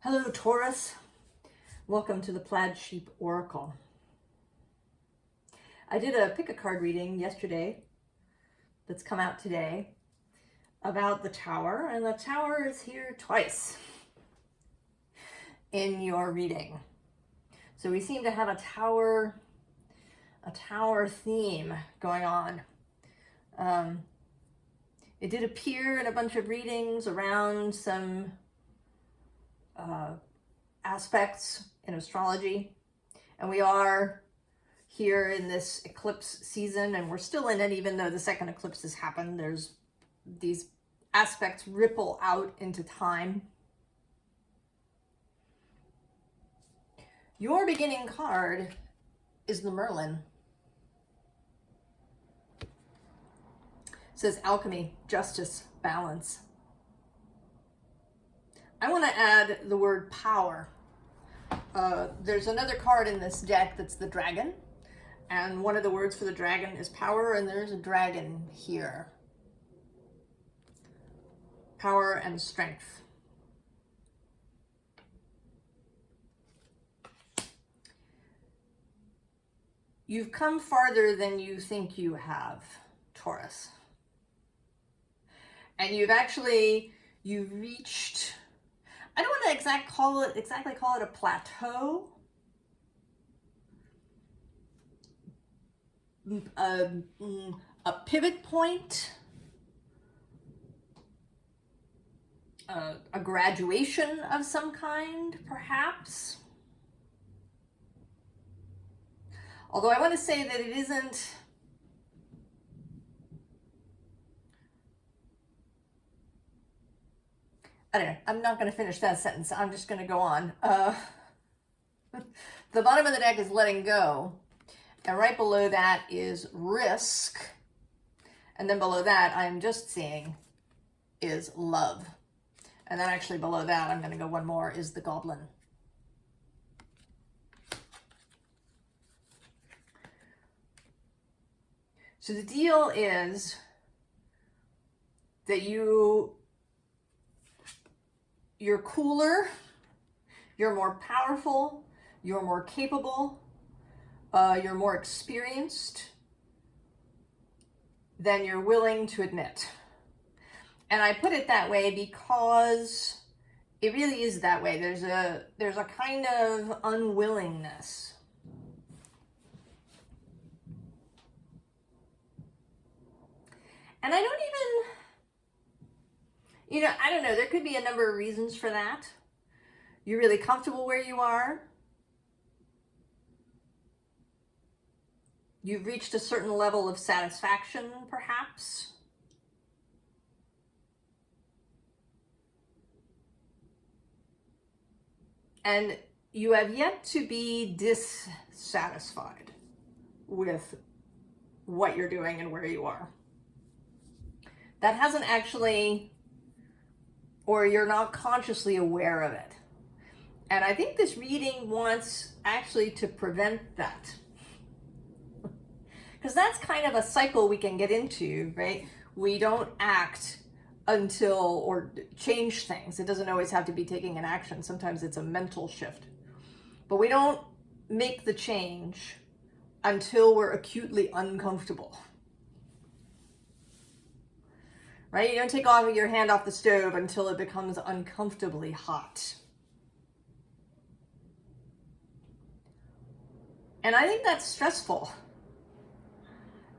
Hello, Taurus. Welcome to the Plaid Sheep Oracle. I did a pick-a-card reading yesterday that's come out today about the Tower, and the Tower is here twice in your reading. So we seem to have a tower theme going on. It did appear in a bunch of readings around some aspects in astrology, and we are here in this eclipse season, and we're still in it even though the second eclipse has happened. There's these aspects ripple out into time. Your beginning card is the Merlin. It says alchemy, justice, balance. I want to add the word power. There's another card in this deck that's the dragon, and one of the words for the dragon is power, and there's a dragon here. Power and strength. You've come farther than you think you have, Taurus. And you've reached, I don't want to exactly call it a plateau. A pivot point. A graduation of some kind, perhaps. Although I want to say that it isn't. I don't know. I'm not going to finish that sentence. I'm just going to go on. The bottom of the deck is letting go. And right below that is risk. And then below that, I'm just seeing is love. And then actually below that, I'm going to go one more, is the goblin. So the deal is that you're cooler, you're more powerful, you're more capable, you're more experienced than you're willing to admit. And I put it that way because it really is that way. There's a kind of unwillingness. And I don't know, there could be a number of reasons for that. You're really comfortable where you are. You've reached a certain level of satisfaction, perhaps. And you have yet to be dissatisfied with what you're doing and where you are. That hasn't actually, or you're not consciously aware of it. And I think this reading wants actually to prevent that. Because that's kind of a cycle we can get into, right? We don't act until, or change things. It doesn't always have to be taking an action. Sometimes it's a mental shift. But we don't make the change until we're acutely uncomfortable. Right? You don't take your hand off the stove until it becomes uncomfortably hot. And I think that's stressful.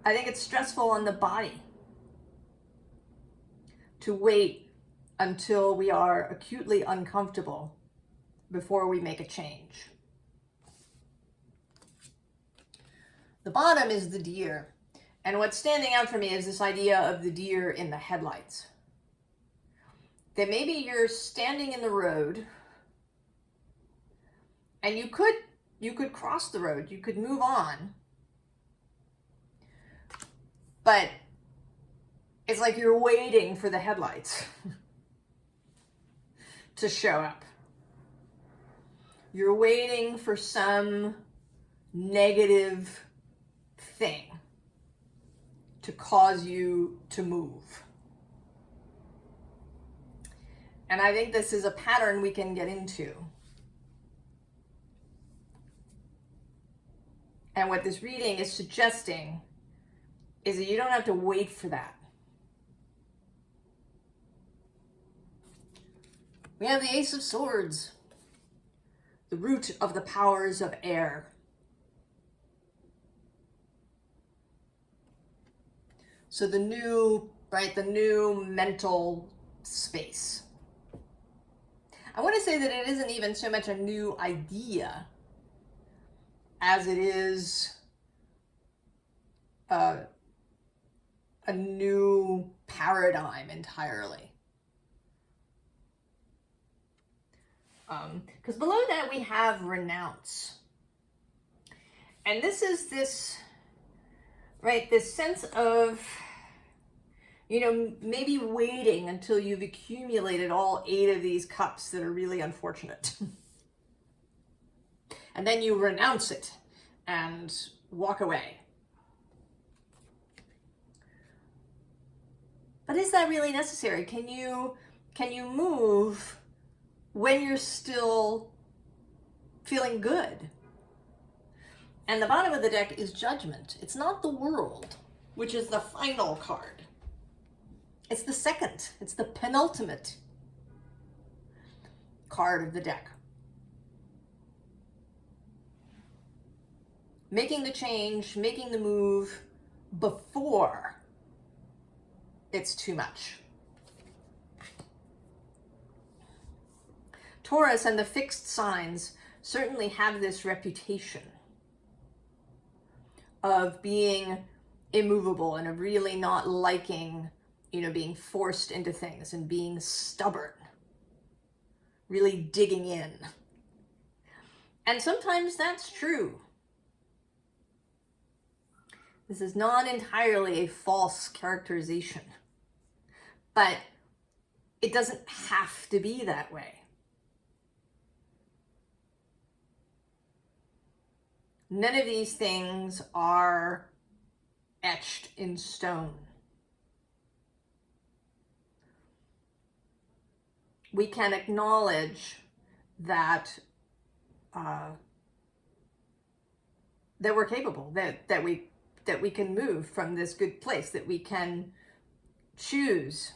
I think it's stressful on the body to wait until we are acutely uncomfortable before we make a change. The bottom is the deer. And what's standing out for me is this idea of the deer in the headlights. That maybe you're standing in the road and you could cross the road, you could move on. But it's like you're waiting for the headlights to show up. You're waiting for some negative thing to cause you to move. And I think this is a pattern we can get into. And what this reading is suggesting is that you don't have to wait for that. We have the Ace of Swords, the root of the powers of air. So the new mental space. I want to say that it isn't even so much a new idea as it is a new paradigm entirely. Because below that we have renounce. And this is this sense of, maybe waiting until you've accumulated all 8 of these cups that are really unfortunate. And then you renounce it and walk away. But is that really necessary? Can you move when you're still feeling good? And the bottom of the deck is Judgment. It's not the World, which is the final card. It's the second. It's the penultimate card of the deck. Making the change, making the move before it's too much. Taurus and the fixed signs certainly have this reputation of being immovable and of really not liking, being forced into things and being stubborn, really digging in. And sometimes that's true. This is not entirely a false characterization, but it doesn't have to be that way. None of these things are etched in stone. We can acknowledge that that we're capable, that we can move from this good place, that we can choose.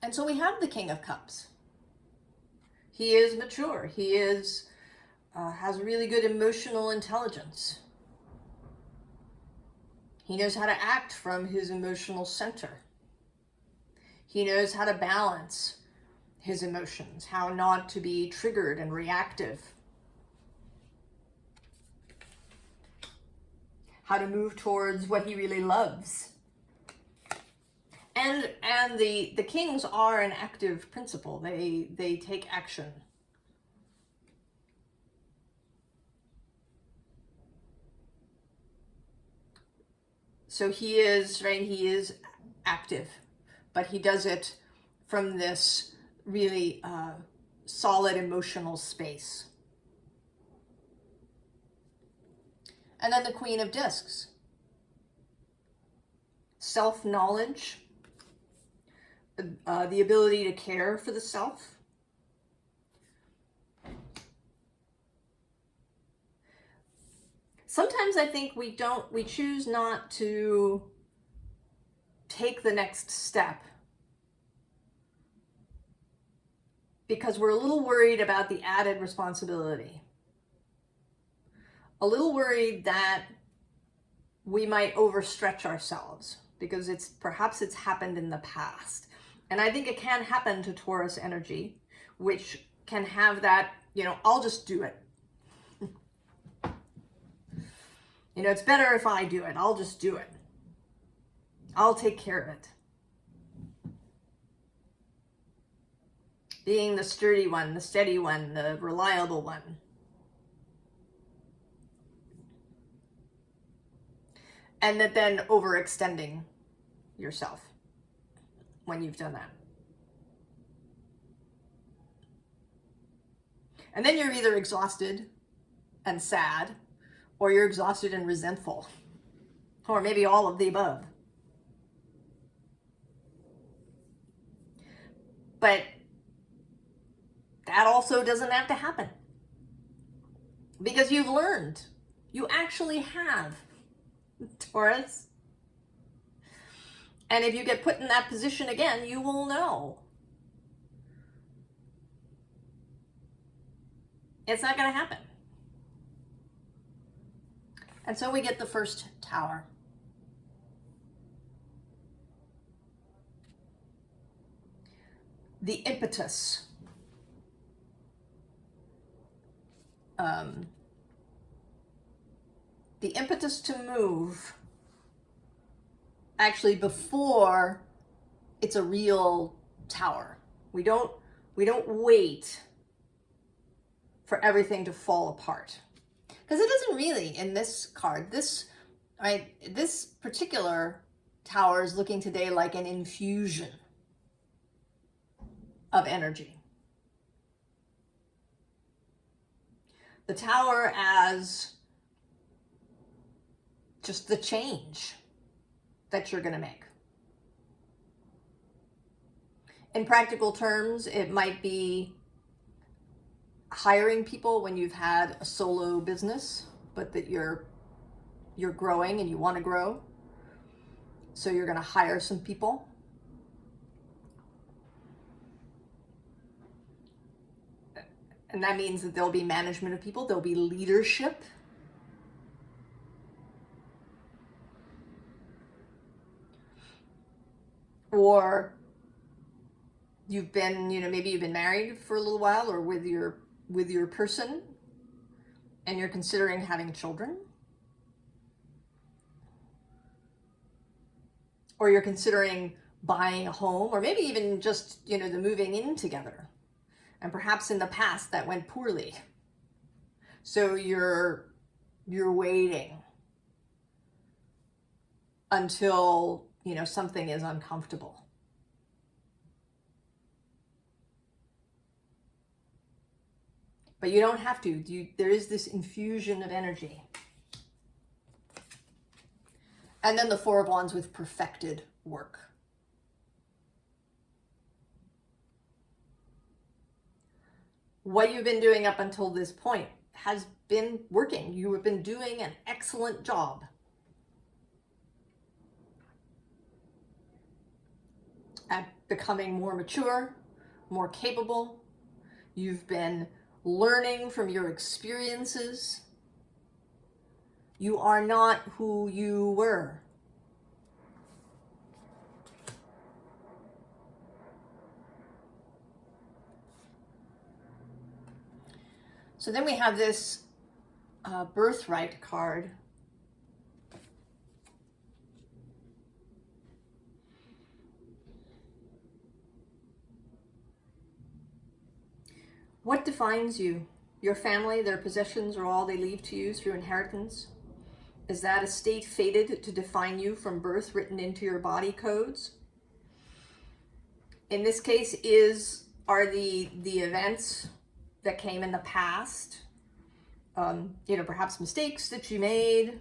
And so we have the King of Cups. He is mature. He is has really good emotional intelligence. He knows how to act from his emotional center. He knows how to balance his emotions, how not to be triggered and reactive, how to move towards what he really loves. And the kings are an active principle. They take action. So he is active, but he does it from this really solid emotional space. And then the Queen of Discs. Self-knowledge, the ability to care for the self. Sometimes I think we choose not to take the next step because we're a little worried about the added responsibility. A little worried that we might overstretch ourselves because perhaps it's happened in the past. And I think it can happen to Taurus energy, which can have that, I'll just do it. It's better if I do it. I'll just do it. I'll take care of it. Being the sturdy one, the steady one, the reliable one. And then overextending yourself when you've done that. And then you're either exhausted and sad, or you're exhausted and resentful, or maybe all of the above. But that also doesn't have to happen. Because you've learned. You actually have, Taurus. And if you get put in that position again, you will know. It's not going to happen. And so we get the first tower. The impetus. The impetus to move, actually before it's a real tower. We don't wait for everything to fall apart. Because it doesn't really, in this card, this particular tower is looking today like an infusion of energy. The tower as just the change that you're going to make. In practical terms, it might be hiring people when you've had a solo business, but that you're growing and you want to grow. So you're going to hire some people. And that means that there'll be management of people, there'll be leadership. Or you've been, maybe you've been married for a little while, or with your person, and you're considering having children. Or you're considering buying a home, or maybe even just, the moving in together. And perhaps in the past that went poorly. So you're waiting until, something is uncomfortable. But you don't have to. There is this infusion of energy. And then the Four of Wands with perfected work. What you've been doing up until this point has been working. You have been doing an excellent job. At becoming more mature, more capable. You've been learning from your experiences. You are not who you were. So then we have this birthright card. What defines you? Your family, their possessions, or all they leave to you through inheritance? Is that a state fated to define you from birth, written into your body codes? In this case, are the events that came in the past, perhaps mistakes that you made,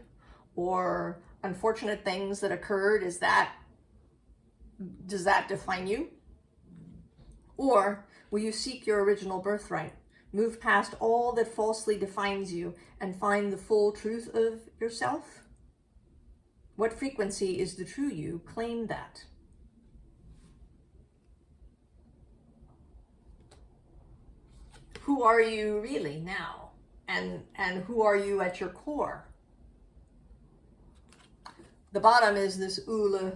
or unfortunate things that occurred, does that define you? Or will you seek your original birthright, move past all that falsely defines you, and find the full truth of yourself? What frequency is the true you? Claim that. Who are you really now? And who are you at your core? The bottom is this Ula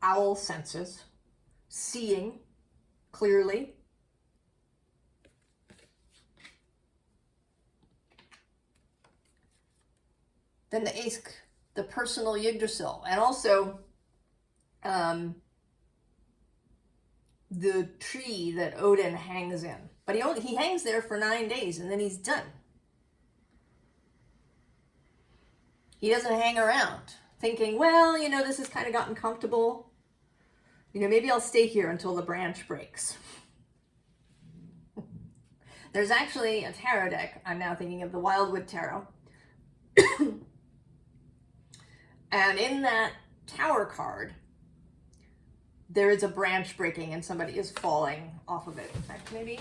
owl senses, seeing clearly. Then the Ask, the personal Yggdrasil, and also the tree that Odin hangs in. But he hangs there for 9 days and then he's done. He doesn't hang around thinking, well, this has kind of gotten comfortable. Maybe I'll stay here until the branch breaks. There's actually a tarot deck. I'm now thinking of the Wildwood Tarot. And in that tower card, there is a branch breaking and somebody is falling off of it. In fact, maybe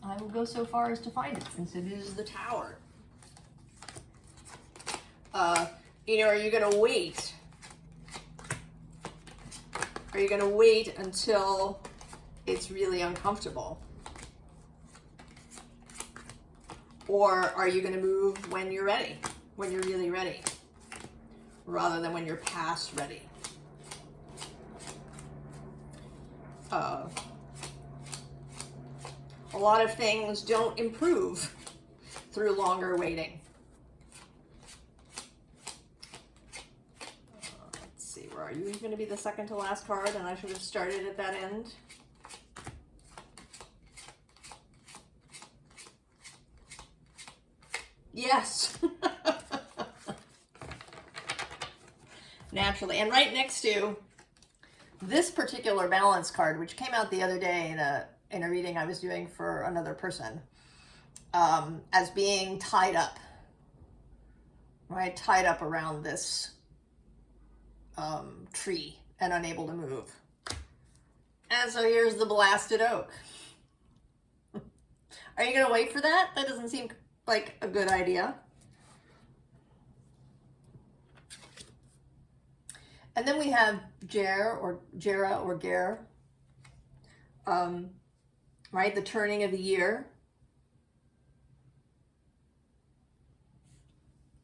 I will go so far as to find it, since it is the Tower. You know, are you going to wait? Are you going to wait until it's really uncomfortable? Or are you going to move when you're ready, when you're really ready, rather than when you're past ready? A lot of things don't improve through longer waiting. Let's see, where are you? You're going to be the second to last card, and I should have started at that end. Yes. Naturally. And right next to this particular balance card, which came out the other day in a reading I was doing for another person, as being tied up, right? Tied up around this tree and unable to move. And so here's the blasted oak. Are you going to wait for that? That doesn't seem like a good idea. And then we have Jera or Ger, right? The turning of the year,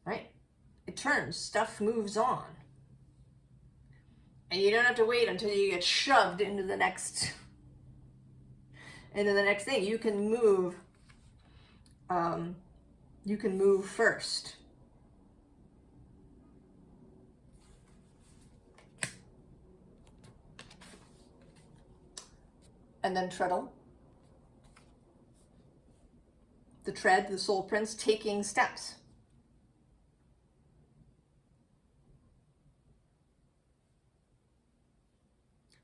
right? It turns, stuff moves on. And you don't have to wait until you get shoved into the next thing. You can move first. And then treadle. The tread, the soul prince, taking steps.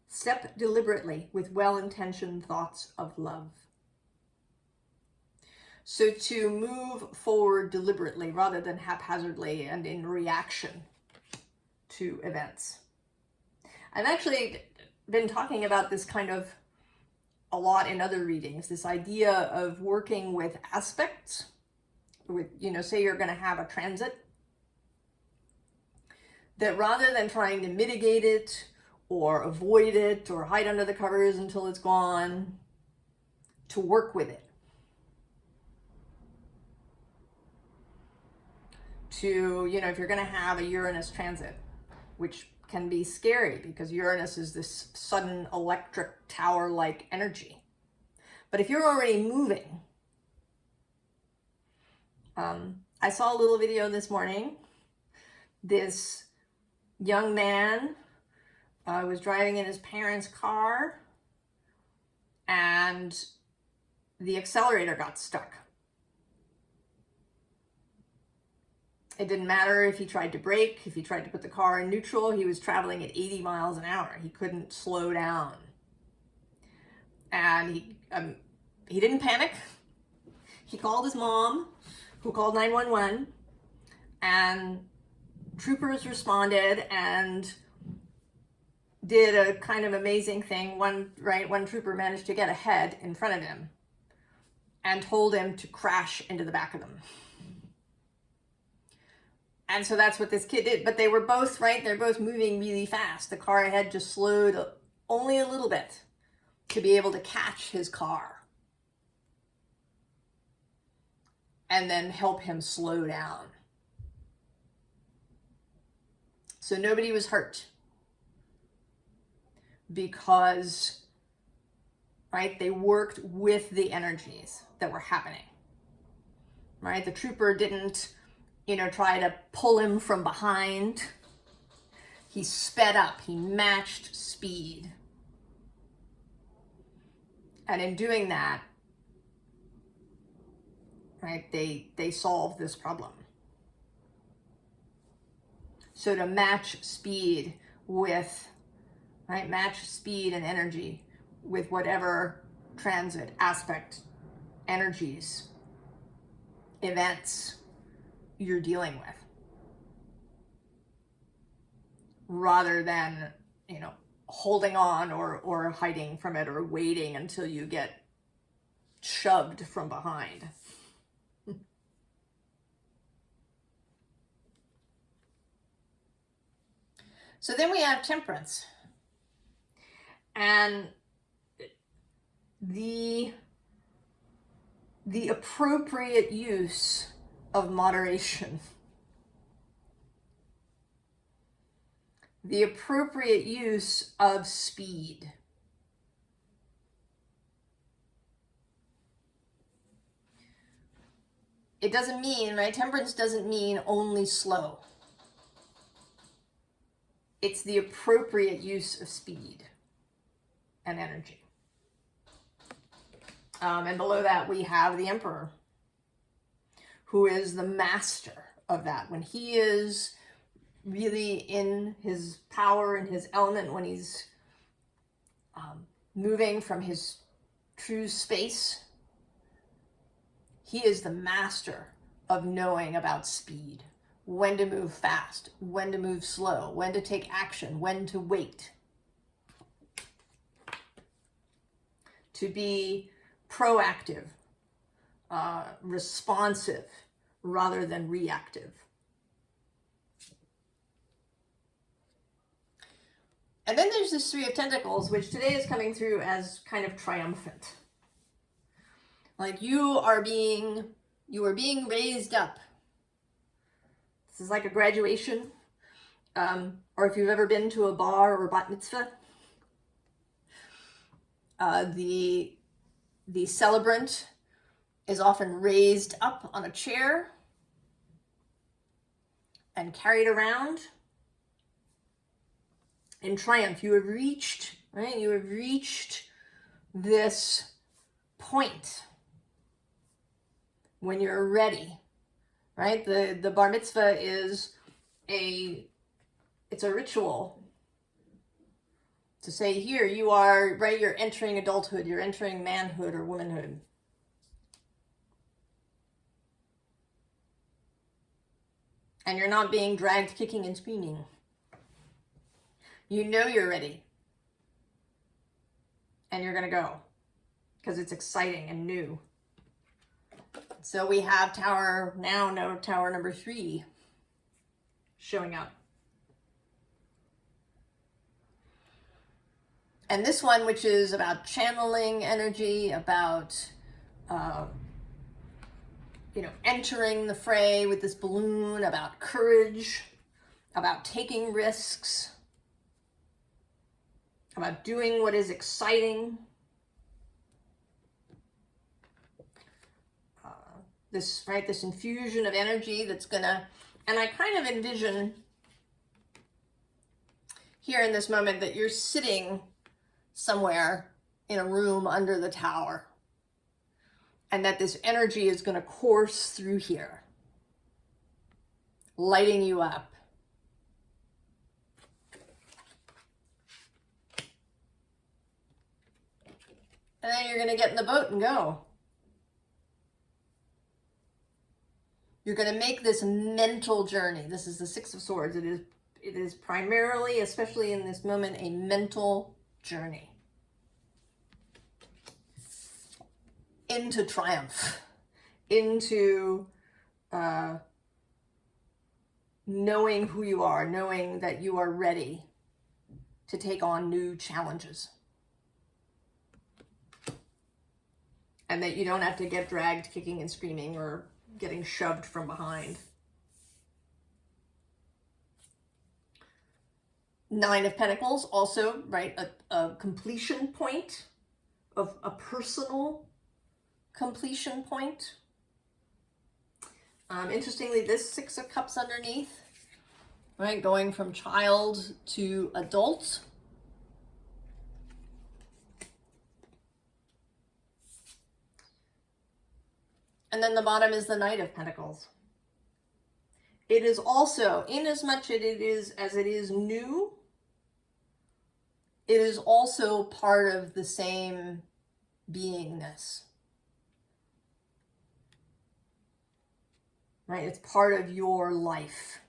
Step deliberately with well-intentioned thoughts of love. So to move forward deliberately rather than haphazardly and in reaction to events. I've actually been talking about this kind of a lot in other readings, this idea of working with aspects, with, you know, say you're going to have a transit, that rather than trying to mitigate it or avoid it or hide under the covers until it's gone, to work with it. To, you know, if you're going to have a Uranus transit, which can be scary because Uranus is this sudden electric tower-like energy. But if you're already moving, I saw a little video this morning. This young man was driving in his parents' car and the accelerator got stuck. It didn't matter if he tried to brake, if he tried to put the car in neutral, he was traveling at 80 miles an hour. He couldn't slow down. And he didn't panic. He called his mom, who called 911, and troopers responded and did a kind of amazing thing. One trooper managed to get ahead in front of him and told him to crash into the back of them. And so that's what this kid did. But they were both, right? They're both moving really fast. The car ahead just slowed only a little bit to be able to catch his car and then help him slow down. So nobody was hurt because, right, they worked with the energies that were happening, right? The trooper didn't, you know, try to pull him from behind. He sped up, he matched speed. And in doing that, right, they solved this problem. So to match speed with, right, match speed and energy with whatever transit, aspect, energies, events you're dealing with, rather than, you know, holding on or hiding from it or waiting until you get shoved from behind. So then we have Temperance. And the appropriate use of moderation. The appropriate use of speed. It doesn't mean, right? Temperance doesn't mean only slow. It's the appropriate use of speed and energy. And below that, we have the Emperor, who is the master of that. When he is really in his power and his element, when he's moving from his true space, he is the master of knowing about speed. When to move fast, when to move slow, when to take action, when to wait. To be proactive, responsive, rather than reactive. And then there's this Three of Pentacles, which today is coming through as kind of triumphant. Like you are being raised up. This is like a graduation, or if you've ever been to a bar or bat mitzvah, the celebrant is often raised up on a chair and carried around in triumph. You have reached, right? You have reached this point when you're ready. Right? The bar mitzvah is it's a ritual to say, here you are, right? You're entering adulthood, you're entering manhood or womanhood. And you're not being dragged kicking and screaming. You know you're ready. And you're going to go because it's exciting and new. So we have tower number 3 showing up. And this one, which is about channeling energy, about, entering the fray with this balloon, about courage, about taking risks, about doing what is exciting. This infusion of energy that's gonna, and I kind of envision here in this moment that you're sitting somewhere in a room under the tower, and that this energy is gonna course through here, lighting you up. And then you're gonna get in the boat and go. You're going to make this mental journey. This is the Six of Swords. It is primarily, especially in this moment, a mental journey into triumph, into knowing who you are, knowing that you are ready to take on new challenges. And that you don't have to get dragged kicking and screaming or getting shoved from behind. Nine of Pentacles, also, right, a completion point, of a personal completion point. Interestingly, this Six of Cups underneath, right, going from child to adult. And then the bottom is the Knight of Pentacles. It is also, inasmuch as it is new, it is also part of the same beingness. Right? It's part of your life.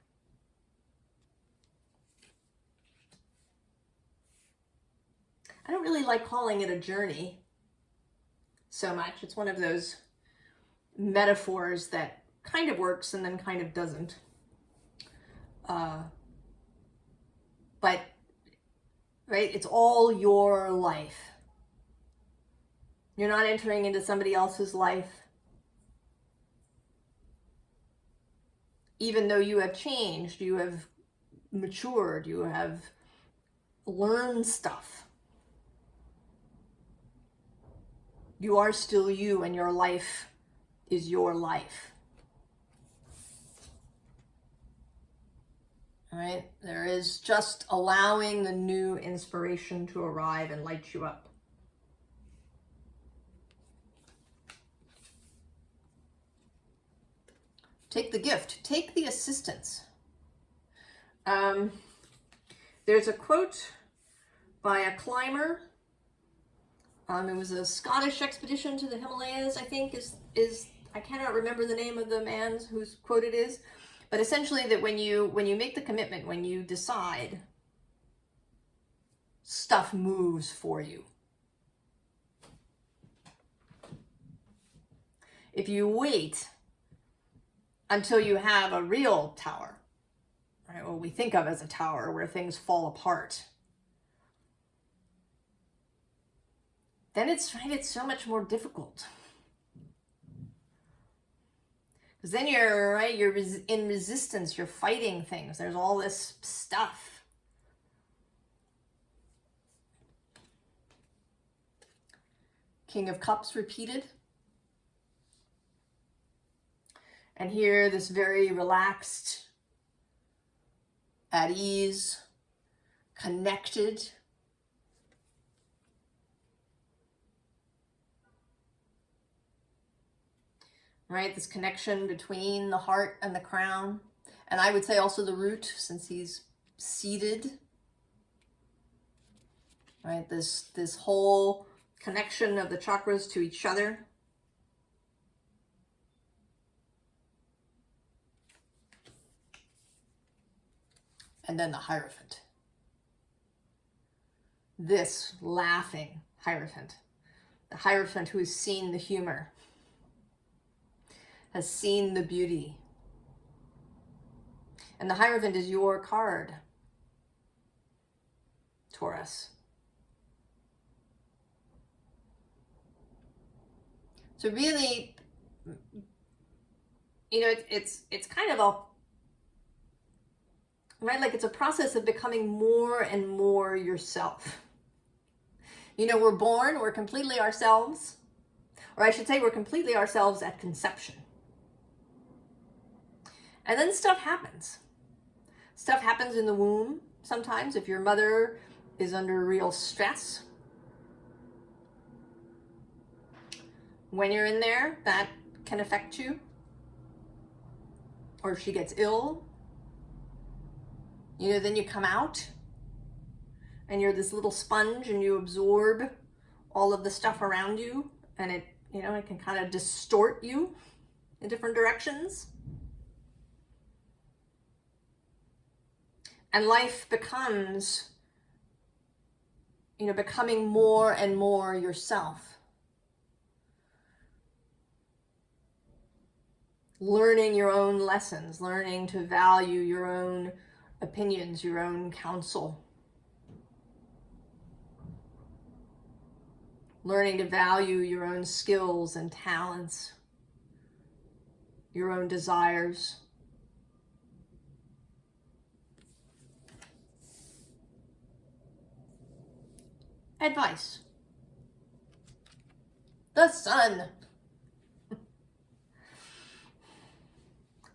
I don't really like calling it a journey so much. It's one of those metaphors that kind of works and then kind of doesn't. But, right, it's all your life. You're not entering into somebody else's life. Even though you have changed, you have matured, you have learned stuff. You are still you, and your life is your life. All right? There is just allowing the new inspiration to arrive and light you up. Take the gift. Take the assistance. There's a quote by a climber. It was a Scottish expedition to the Himalayas, I think, is I cannot remember the name of the man whose quote it is, but essentially that when you make the commitment, when you decide, stuff moves for you. If you wait until you have a real tower, right, what we think of as a tower where things fall apart, then it's so much more difficult. Because then you're in resistance, you're fighting things. There's all this stuff. King of Cups repeated. And here, this very relaxed, at ease, connected. Right, this connection between the heart and the crown. And I would say also the root, since he's seated. Right, this whole connection of the chakras to each other. And then the Hierophant. This laughing Hierophant. The Hierophant who has seen the humor, has seen the beauty. And the Hierophant is your card, Taurus. So really, you know, it's kind of a, right, like it's a process of becoming more and more yourself. You know, we're born, we're completely ourselves, or I should say we're completely ourselves at conception. And then stuff happens. Stuff happens in the womb sometimes if your mother is under real stress. When you're in there, that can affect you. Or if she gets ill, you know, then you come out and you're this little sponge and you absorb all of the stuff around you, and it, you know, it can kind of distort you in different directions. And life becomes, you know, becoming more and more yourself. Learning your own lessons, learning to value your own opinions, your own counsel. Learning to value your own skills and talents, your own desires. Advice. The sun.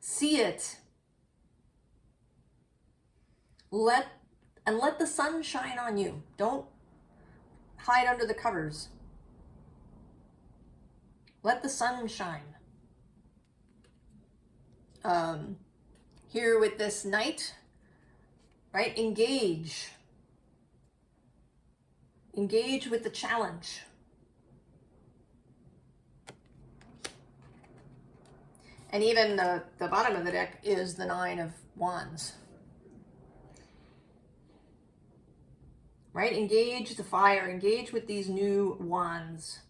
See it. Let the sun shine on you. Don't hide under the covers. Let the sun shine. Here with this night, right? Engage. Engage with the challenge. And even the bottom of the deck is the Nine of Wands. right? Engage the fire, engage with these new wands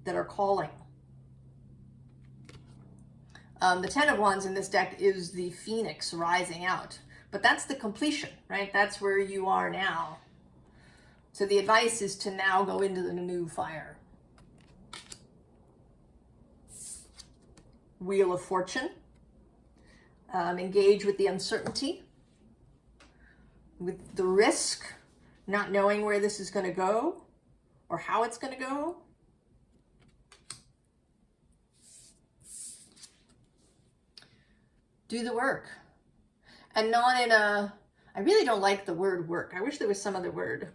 that are calling. The Ten of Wands in this deck is the phoenix rising out, but that's the completion, right? That's where you are now. So the advice is to now go into the new fire. Wheel of Fortune. Engage with the uncertainty, with the risk, not knowing where this is going to go or how it's going to go. Do the work. And not in a, I really don't like the word work. I wish there was some other word.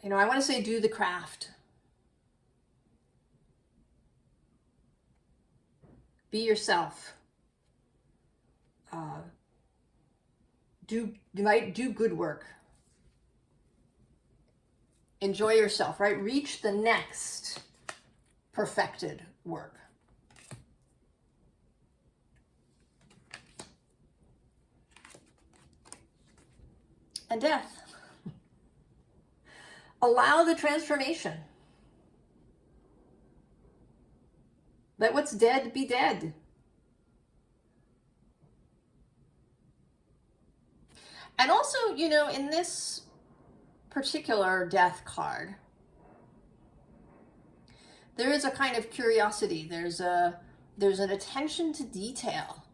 You know, I want to say do the craft. Be yourself. Do good work. Enjoy yourself, right? Reach the next perfected work. And death. Allow the transformation. Let what's dead be dead. And also, you know, in this particular death card, there is a kind of curiosity. There's an attention to detail,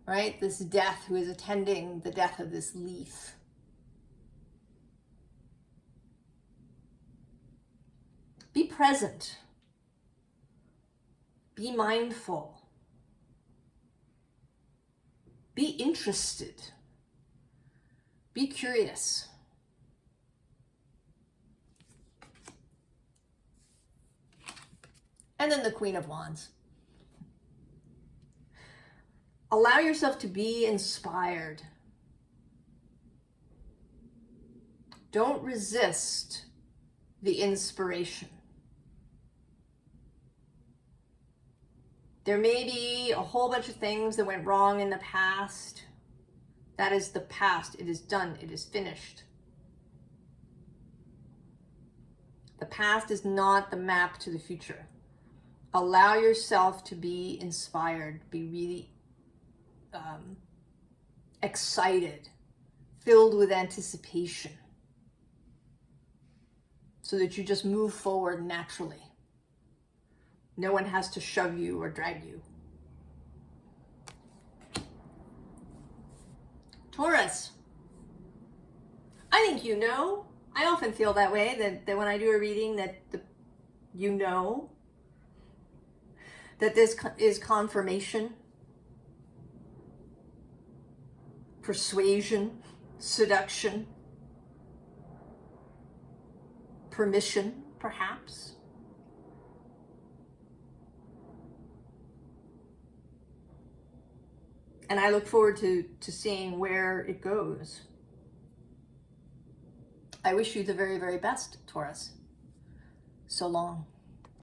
right? This death who is attending the death of this leaf. Be present. Be mindful. Be interested. Be curious. And then the Queen of Wands. Allow yourself to be inspired. Don't resist the inspiration. There may be a whole bunch of things that went wrong in the past. That is the past. It is done. It is finished. The past is not the map to the future. Allow yourself to be inspired. Be really excited, filled with anticipation, so that you just move forward naturally. No one has to shove you or drag you. Taurus. I think you know. I often feel that way, that when I do a reading you know that this is confirmation, persuasion, seduction, permission, perhaps. And I look forward to seeing where it goes. I wish you the very, very best, Taurus. So long.